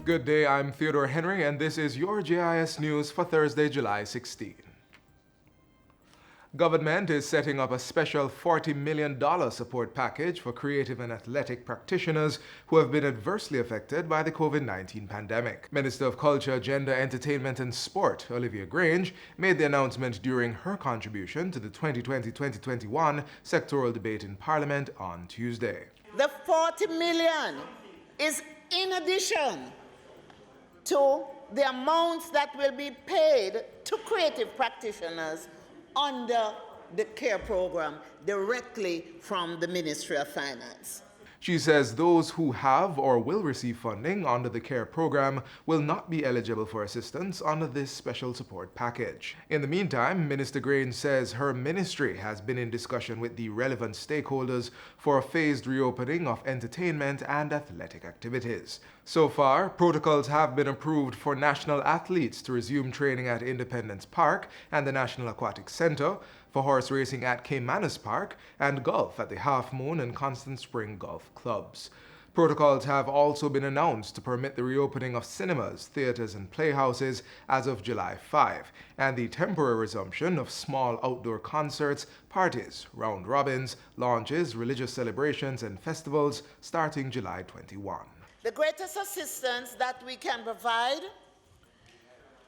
Good day, I'm Theodore Henry, and this is your JIS News for Thursday, July 16. Government is setting up a special $40 million support package for creative and athletic practitioners who have been adversely affected by the COVID-19 pandemic. Minister of Culture, Gender, Entertainment and Sport, Olivia Grange, made the announcement during her contribution to the 2020-2021 sectoral debate in Parliament on Tuesday. The $40 million is in addition to the amounts that will be paid to creative practitioners under the CARE program directly from the Ministry of Finance. She says those who have or will receive funding under the CARE program will not be eligible for assistance under this special support package. In the meantime, Minister Grange says her ministry has been in discussion with the relevant stakeholders for a phased reopening of entertainment and athletic activities. So far, protocols have been approved for national athletes to resume training at Independence Park and the National Aquatic Center, for horse racing at Caymanas Park, and golf at the Half Moon and Constant Spring Golf Clubs. Protocols have also been announced to permit the reopening of cinemas, theaters, and playhouses as of July 5, and the temporary resumption of small outdoor concerts, parties, round robins, launches, religious celebrations, and festivals starting July 21. The greatest assistance that we can provide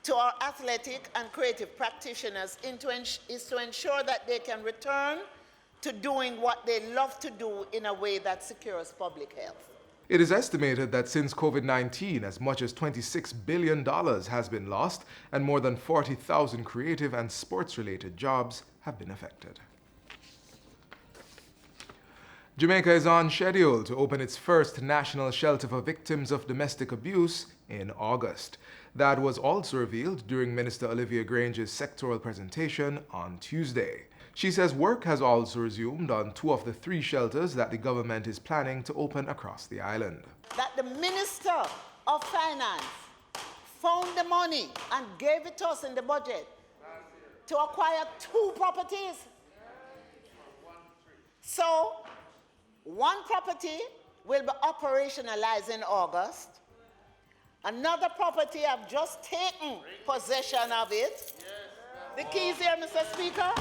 to our athletic and creative practitioners is to ensure that they can return to doing what they love to do in a way that secures public health. It is estimated that since COVID-19, as much as $26 billion has been lost and more than 40,000 creative and sports-related jobs have been affected. Jamaica is on schedule to open its first national shelter for victims of domestic abuse in August. That was also revealed during Minister Olivia Grange's sectoral presentation on Tuesday. She says work has also resumed on 2 of the 3 shelters that the government is planning to open across the island. That the Minister of Finance found the money and gave it to us in the budget to acquire 2 properties. So, 1 property will be operationalized in August. Another property, I've just taken possession of it. The keys here, Mr. Speaker.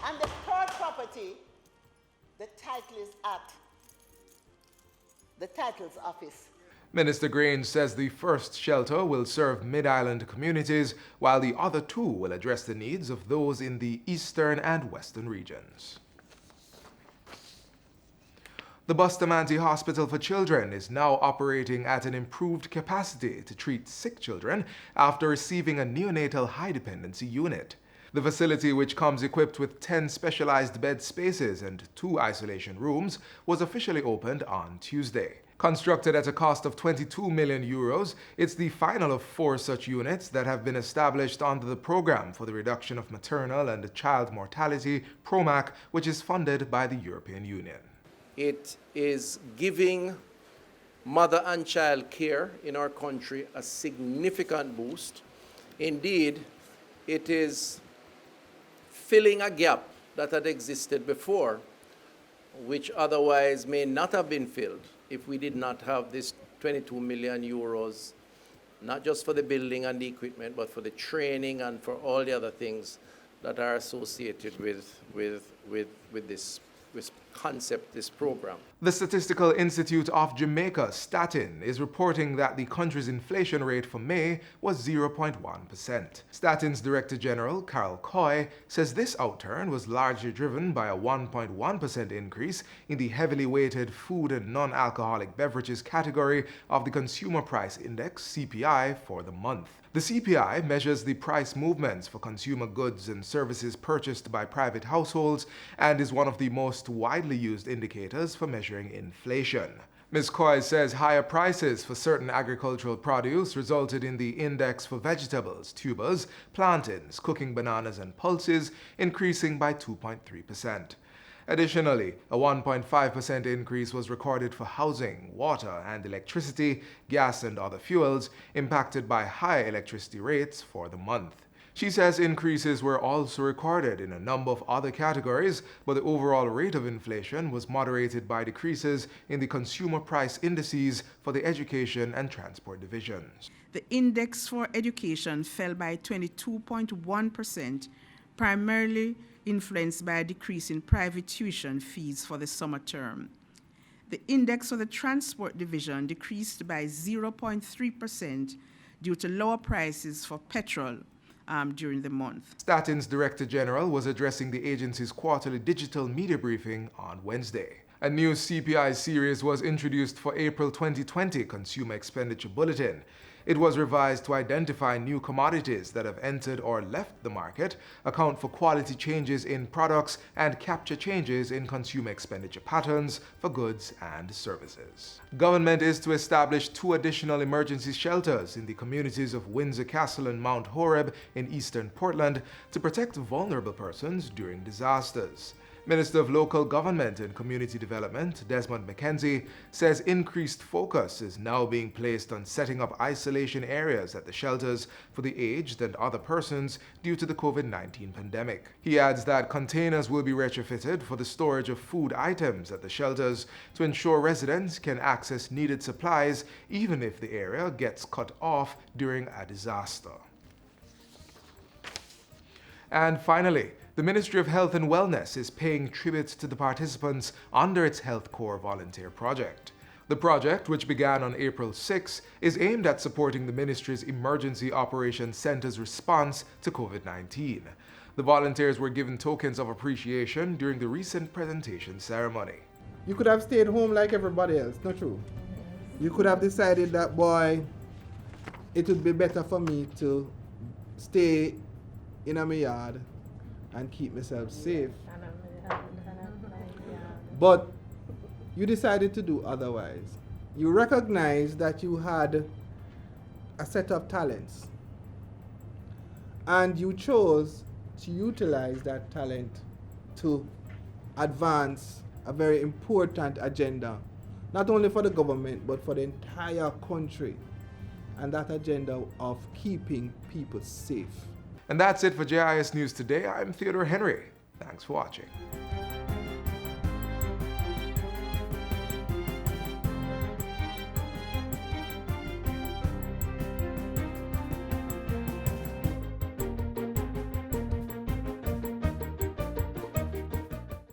And the 3rd property, the title is at the title's office. Minister Grange says the first shelter will serve mid-island communities, while the other 2 will address the needs of those in the eastern and western regions. The Bustamante Hospital for Children is now operating at an improved capacity to treat sick children after receiving a neonatal high-dependency unit. The facility, which comes equipped with 10 specialized bed spaces and 2 isolation rooms, was officially opened on Tuesday. Constructed at a cost of €22 million, it's the final of 4 such units that have been established under the Program for the Reduction of Maternal and Child Mortality, PROMAC, which is funded by the European Union. It is giving mother and child care in our country a significant boost. Indeed, it is filling a gap that had existed before, which otherwise may not have been filled if we did not have this €22 million, not just for the building and the equipment, but for the training and for all the other things that are associated with this concept, this program. The Statistical Institute of Jamaica, Statin, is reporting that the country's inflation rate for May was 0.1%. Statin's Director General, Carol Coy, says this outturn was largely driven by a 1.1% increase in the heavily weighted food and non-alcoholic beverages category of the Consumer Price Index, CPI, for the month. The CPI measures the price movements for consumer goods and services purchased by private households and is one of the most widely used indicators for measuring inflation. Ms. Coy says higher prices for certain agricultural produce resulted in the index for vegetables, tubers, plantains, cooking bananas, and pulses increasing by 2.3%. Additionally, a 1.5% increase was recorded for housing, water and electricity, gas and other fuels impacted by high electricity rates for the month. She says increases were also recorded in a number of other categories, but the overall rate of inflation was moderated by decreases in the consumer price indices for the education and transport divisions. The index for education fell by 22.1%, primarily influenced by a decrease in private tuition fees for the summer term. The index for the transport division decreased by 0.3% due to lower prices for petrol during the month. Statin's Director General was addressing the agency's quarterly digital media briefing on Wednesday. A new CPI series was introduced for April 2020 Consumer Expenditure Bulletin. It was revised to identify new commodities that have entered or left the market, account for quality changes in products, and capture changes in consumer expenditure patterns for goods and services. Government is to establish 2 additional emergency shelters in the communities of Windsor Castle and Mount Horeb in eastern Portland to protect vulnerable persons during disasters. Minister of Local Government and Community Development, Desmond McKenzie, says increased focus is now being placed on setting up isolation areas at the shelters for the aged and other persons due to the COVID-19 pandemic. He adds that containers will be retrofitted for the storage of food items at the shelters to ensure residents can access needed supplies even if the area gets cut off during a disaster. And finally, the Ministry of Health and Wellness is paying tribute to the participants under its Health Corps volunteer project. The project, which began on April 6, is aimed at supporting the ministry's Emergency Operations Center's response to COVID-19. The volunteers were given tokens of appreciation during the recent presentation ceremony. You could have stayed home like everybody else, not true? You could have decided that, boy, it would be better for me to stay in my yard and keep myself safe. But you decided to do otherwise. You recognized that you had a set of talents, and you chose to utilize that talent to advance a very important agenda, not only for the government, but for the entire country, and that agenda of keeping people safe. And that's it for JIS News Today. I'm Theodore Henry. Thanks for watching.